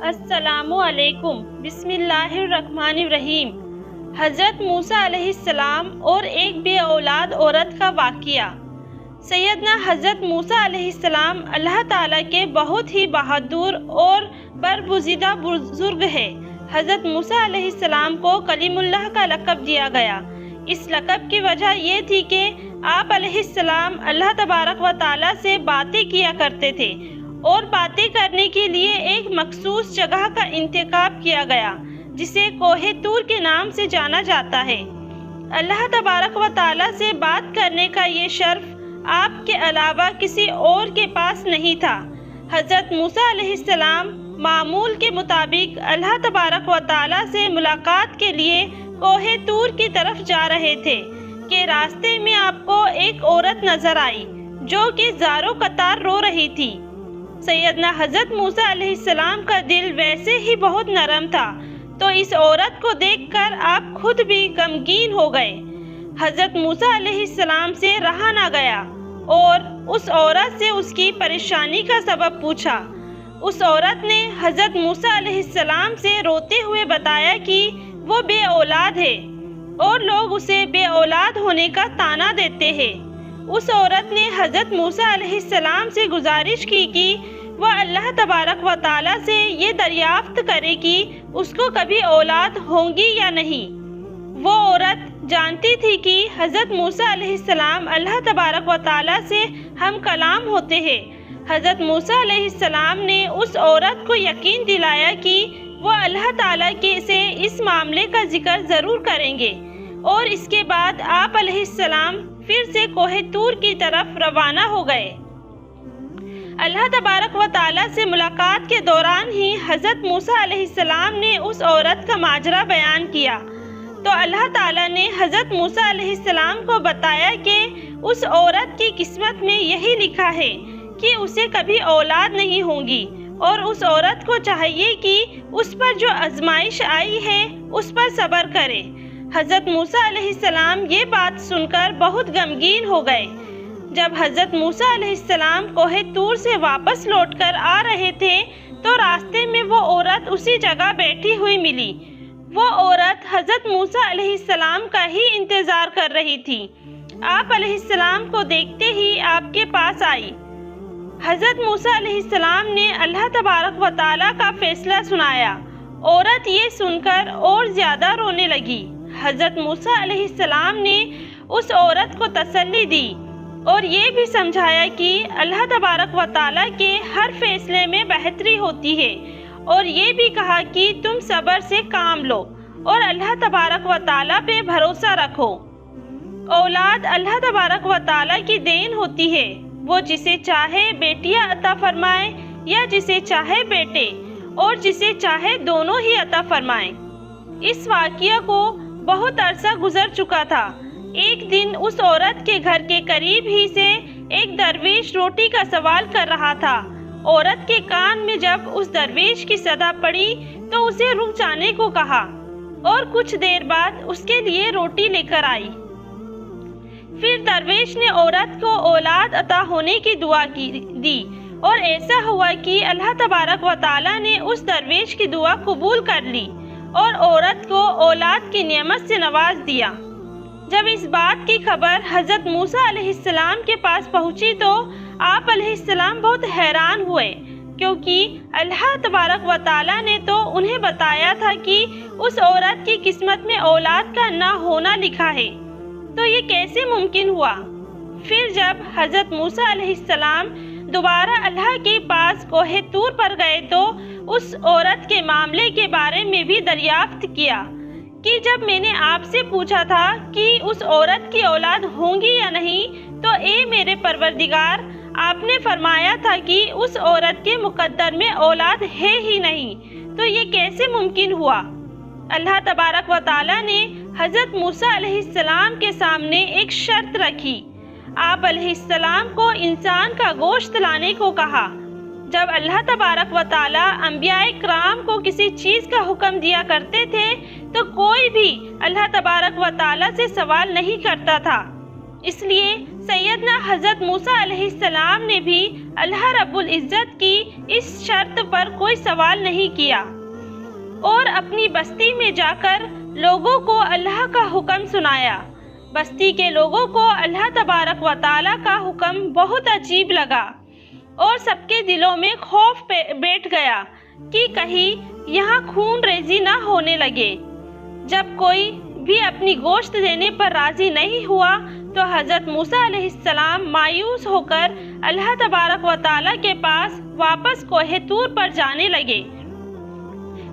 السلام علیکم۔ بسم اللہ الرحمن الرحیم۔ حضرت موسیٰ علیہ السلام اور ایک بے اولاد عورت کا واقعہ۔ سیدنا حضرت موسیٰ علیہ السلام اللہ تعالیٰ کے بہت ہی بہادر اور برگزیدہ بزرگ ہے۔ حضرت موسیٰ علیہ السلام کو کلیم اللہ کا لقب دیا گیا۔ اس لقب کی وجہ یہ تھی کہ آپ علیہ السلام اللہ تبارک و تعالیٰ سے باتیں کیا کرتے تھے اور باتیں کرنے کے لیے ایک مخصوص جگہ کا انتخاب کیا گیا جسے کوہ طور کے نام سے جانا جاتا ہے۔ اللہ تبارک و تعالیٰ سے بات کرنے کا یہ شرف آپ کے علاوہ کسی اور کے پاس نہیں تھا۔ حضرت موسیٰ علیہ السلام معمول کے مطابق اللہ تبارک و تعالیٰ سے ملاقات کے لیے کوہ طور کی طرف جا رہے تھے کہ راستے میں آپ کو ایک عورت نظر آئی جو کہ زار و قطار رو رہی تھی۔ سیدنا حضرت موسیٰ علیہ السلام کا دل ویسے ہی بہت نرم تھا تو اس عورت کو دیکھ کر آپ خود بھی غمگین ہو گئے۔ حضرت موسیٰ علیہ السلام سے رہا نہ گیا اور اس عورت سے اس کی پریشانی کا سبب پوچھا۔ اس عورت نے حضرت موسیٰ علیہ السلام سے روتے ہوئے بتایا کہ وہ بے اولاد ہے اور لوگ اسے بے اولاد ہونے کا طعنہ دیتے ہیں۔ اس عورت نے حضرت موسیٰ علیہ السلام سے گزارش کی کہ وہ اللہ تبارک و تعالیٰ سے یہ دریافت کرے کہ اس کو کبھی اولاد ہوں گی یا نہیں۔ وہ عورت جانتی تھی کہ حضرت موسیٰ علیہ السلام اللہ تبارک و تعالیٰ سے ہم کلام ہوتے ہیں۔ حضرت موسیٰ علیہ السلام نے اس عورت کو یقین دلایا کہ وہ اللہ تعالیٰ سے اس معاملے کا ذکر ضرور کریں گے اور اس کے بعد آپ علیہ السلام پھر سے کوہ طور کی طرف روانہ ہو گئے۔ اللہ تبارک و تعالیٰ سے ملاقات کے دوران ہی حضرت موسیٰ علیہ السلام نے اس عورت کا ماجرا بیان کیا تو اللہ تعالیٰ نے حضرت موسیٰ علیہ السلام کو بتایا کہ اس عورت کی قسمت میں یہی لکھا ہے کہ اسے کبھی اولاد نہیں ہوں گی اور اس عورت کو چاہیے کہ اس پر جو آزمائش آئی ہے اس پر صبر کرے۔ حضرت موسیٰ علیہ السلام یہ بات سن کر بہت غمگین ہو گئے۔ جب حضرت موسیٰ علیہ السلام کوہ طور سے واپس لوٹ کر آ رہے تھے تو راستے میں وہ عورت اسی جگہ بیٹھی ہوئی ملی۔ وہ عورت حضرت موسیٰ علیہ السلام کا ہی انتظار کر رہی تھی۔ آپ علیہ السلام کو دیکھتے ہی آپ کے پاس آئی۔ حضرت موسیٰ علیہ السلام نے اللہ تبارک و تعالیٰ کا فیصلہ سنایا۔ عورت یہ سن کر اور زیادہ رونے لگی۔ حضرت موسیٰ علیہ السلام نے اس عورت کو تسلی دی اور یہ بھی سمجھایا کہ اللہ تبارک و تعالیٰ کے ہر فیصلے میں بہتری ہوتی ہے اور یہ بھی کہا کہ تم صبر سے کام لو اور اللہ تبارک و تعالیٰ پہ بھروسہ رکھو۔ اولاد اللہ تبارک و تعالیٰ کی دین ہوتی ہے۔ وہ جسے چاہے بیٹیاں عطا فرمائے یا جسے چاہے بیٹے اور جسے چاہے دونوں ہی عطا فرمائے۔ اس واقعہ کو بہت عرصہ گزر چکا تھا۔ ایک دن اس عورت کے گھر کے قریب ہی سے ایک درویش روٹی کا سوال کر رہا تھا۔ عورت کے کان میں جب اس درویش کی صدا پڑی تو اسے رک جانے کو کہا اور کچھ دیر بعد اس کے لیے روٹی لے کر آئی۔ پھر درویش نے عورت کو اولاد عطا ہونے کی دعا دی اور ایسا ہوا کہ اللہ تبارک و تعالیٰ نے اس درویش کی دعا قبول کر لی اور عورت کو اولاد کی نعمت سے نواز دیا۔ جب اس بات کی خبر حضرت موسیٰ علیہ السلام کے پاس پہنچی تو آپ علیہ السلام بہت حیران ہوئے کیونکہ اللہ تبارک و تعالیٰ نے تو انہیں بتایا تھا کہ اس عورت کی قسمت میں اولاد کا نہ ہونا لکھا ہے، تو یہ کیسے ممکن ہوا؟ پھر جب حضرت موسیٰ علیہ السلام دوبارہ اللہ کے پاس کوہ طور پر گئے تو اس عورت کے معاملے کے بارے میں بھی دریافت کیا کہ جب میں نے آپ سے پوچھا تھا کہ اس عورت کی اولاد ہوں گی یا نہیں تو اے میرے پروردگار، آپ نے فرمایا تھا کہ اس عورت کے مقدر میں اولاد ہے ہی نہیں، تو یہ کیسے ممکن ہوا؟ اللہ تبارک و تعالیٰ نے حضرت موسیٰ علیہ السلام کے سامنے ایک شرط رکھی۔ آپ علیہ السلام کو انسان کا گوشت لانے کو کہا۔ جب اللہ تبارک و تعالیٰ انبیاء کرام کو کسی چیز کا حکم دیا کرتے تھے تو کوئی بھی اللہ تبارک و تعالیٰ سے سوال نہیں کرتا تھا۔ اس لیے سیدنا حضرت موسیٰ علیہ السلام نے بھی اللہ رب العزت کی اس شرط پر کوئی سوال نہیں کیا اور اپنی بستی میں جا کر لوگوں کو اللہ کا حکم سنایا۔ بستی کے لوگوں کو اللہ تبارک و تعالیٰ کا حکم بہت عجیب لگا اور سب کے دلوں میں خوف بیٹھ گیا کہ کہیں یہاں خون ریزی نہ ہونے لگے۔ جب کوئی بھی اپنی گوشت دینے پر راضی نہیں ہوا تو حضرت موسیٰ علیہ السلام مایوس ہو کر اللہ تبارک و تعالیٰ کے پاس واپس کوہ طور پر جانے لگے۔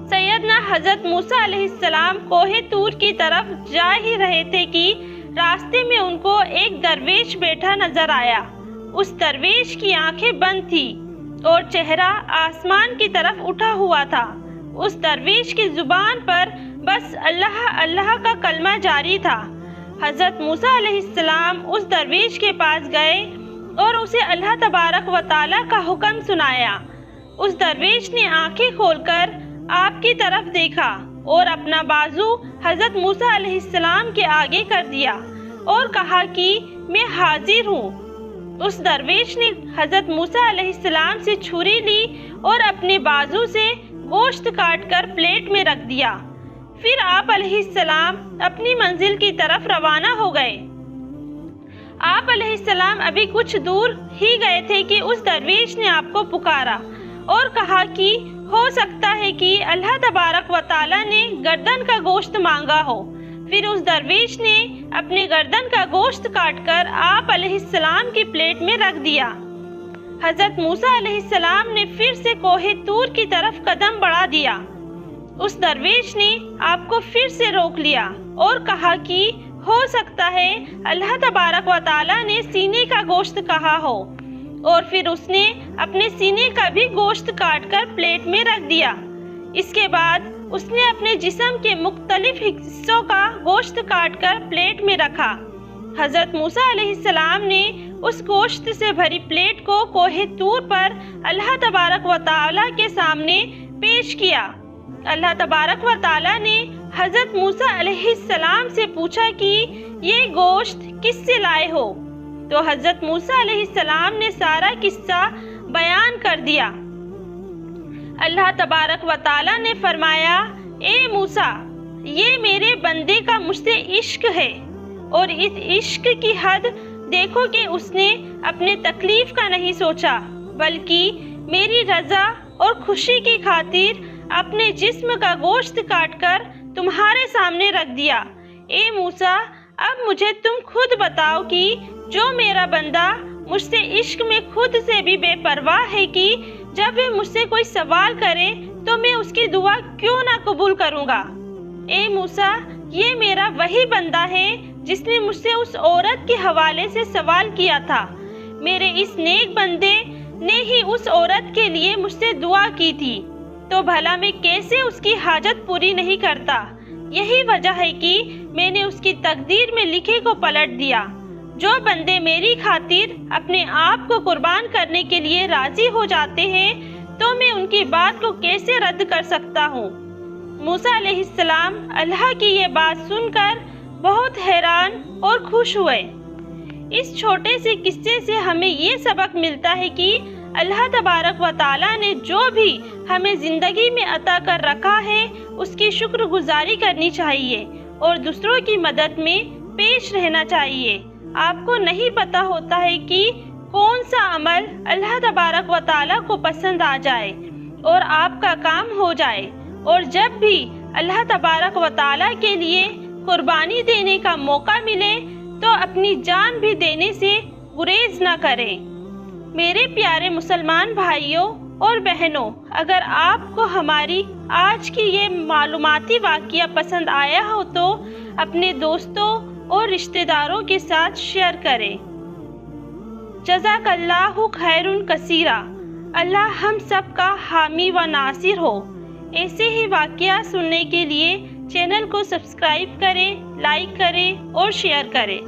سیدنا حضرت موسیٰ علیہ السلام کوہ طور کی طرف جا ہی رہے تھے کہ راستے میں ان کو ایک درویش بیٹھا نظر آیا۔ اس درویش کی آنکھیں بند تھیں اور چہرہ آسمان کی طرف اٹھا ہوا تھا۔ اس درویش کی زبان پر بس اللہ اللہ کا کلمہ جاری تھا۔ حضرت موسیٰ علیہ السلام اس درویش کے پاس گئے اور اسے اللہ تبارک و تعالیٰ کا حکم سنایا۔ اس درویش نے آنکھیں کھول کر آپ کی طرف دیکھا اور اپنا بازو حضرت موسیٰ علیہ السلام کے آگے کر دیا اور کہا کہ میں حاضر ہوں۔ اس درویش نے حضرت موسیٰ علیہ السلام سے چھری لی اور اپنے بازو سے گوشت کاٹ کر پلیٹ میں رکھ دیا۔ پھر آپ علیہ السلام اپنی منزل کی طرف روانہ ہو گئے۔ آپ علیہ السلام ابھی کچھ دور ہی گئے تھے کہ اس درویش نے آپ کو پکارا اور کہا کہ ہو سکتا ہے کہ اللہ تبارک و تعالیٰ نے گردن کا گوشت مانگا ہو۔ پھر اس درویش نے اپنے گردن کا گوشت کاٹ کر آپ علیہ السلام کی پلیٹ میں رکھ دیا۔ حضرت موسیٰ علیہ السلام نے پھر سے کوہ طور کی طرف قدم بڑھا دیا۔ اس درویش نے آپ کو پھر سے روک لیا اور کہا کہ ہو سکتا ہے اللہ تبارک و تعالیٰ نے سینے کا گوشت کہا ہو، اور پھر اس نے اپنے سینے کا بھی گوشت کاٹ کر پلیٹ میں رکھ دیا۔ اس کے بعد اس نے اپنے جسم کے مختلف حصوں کا گوشت کاٹ کر پلیٹ میں رکھا۔ حضرت موسیٰ علیہ السلام نے اس گوشت سے بھری پلیٹ کو کوہ طور پر اللہ تبارک و تعالیٰ کے سامنے پیش کیا۔ اللہ تبارک و تعالیٰ نے حضرت موسیٰ علیہ السلام سے پوچھا کہ یہ گوشت کس سے لائے ہو؟ تو حضرت موسیٰ علیہ السلام نے سارا قصہ بیان کر دیا۔ اللہ تبارک و تعالیٰ نے فرمایا، اے موسیٰ، یہ میرے بندے کا مجھ سے عشق ہے، اور اس عشق کی حد دیکھو کہ اس نے اپنے تکلیف کا نہیں سوچا، بلکہ میری رضا اور خوشی کی خاطر اپنے جسم کا گوشت کاٹ کر تمہارے سامنے رکھ دیا۔ اے موسیٰ، اب مجھے تم خود بتاؤ کہ جو میرا بندہ مجھ سے عشق میں خود سے بھی بے پرواہ ہے کہ جب وہ مجھ سے کوئی سوال کرے تو میں اس کی دعا کیوں نہ قبول کروں گا؟ اے موسیٰ، یہ میرا وہی بندہ ہے جس نے مجھ سے اس عورت کے حوالے سے سوال کیا تھا۔ میرے اس نیک بندے نے ہی اس عورت کے لیے مجھ سے دعا کی تھی، تو بھلا میں کیسے اس کی حاجت پوری نہیں کرتا؟ یہی وجہ ہے کہ میں نے اس کی تقدیر میں لکھے کو پلٹ دیا۔ جو بندے میری خاطر اپنے آپ کو قربان کرنے کے لیے راضی ہو جاتے ہیں تو میں ان کی بات کو کیسے رد کر سکتا ہوں؟ موسیٰ علیہ السلام اللہ کی یہ بات سن کر بہت حیران اور خوش ہوئے۔ اس چھوٹے سے قصے سے ہمیں یہ سبق ملتا ہے کہ اللہ تبارک و تعالیٰ نے جو بھی ہمیں زندگی میں عطا کر رکھا ہے اس کی شکر گزاری کرنی چاہیے اور دوسروں کی مدد میں پیش رہنا چاہیے۔ آپ کو نہیں پتہ ہوتا ہے کہ کون سا عمل اللہ تبارک و تعالیٰ کو پسند آ جائے اور آپ کا کام ہو جائے، اور جب بھی اللہ تبارک و تعالیٰ کے لیے قربانی دینے کا موقع ملے تو اپنی جان بھی دینے سے گریز نہ کریں۔ میرے پیارے مسلمان بھائیوں اور بہنوں، اگر آپ کو ہماری آج کی یہ معلوماتی واقعہ پسند آیا ہو تو اپنے دوستوں اور رشتہ داروں کے ساتھ شیئر کریں۔ جزاک اللہ خیر کثیرا۔ اللہ ہم سب کا حامی و ناصر ہو۔ ایسے ہی واقعہ سننے کے لیے چینل کو سبسکرائب کریں، لائک کریں اور شیئر کریں۔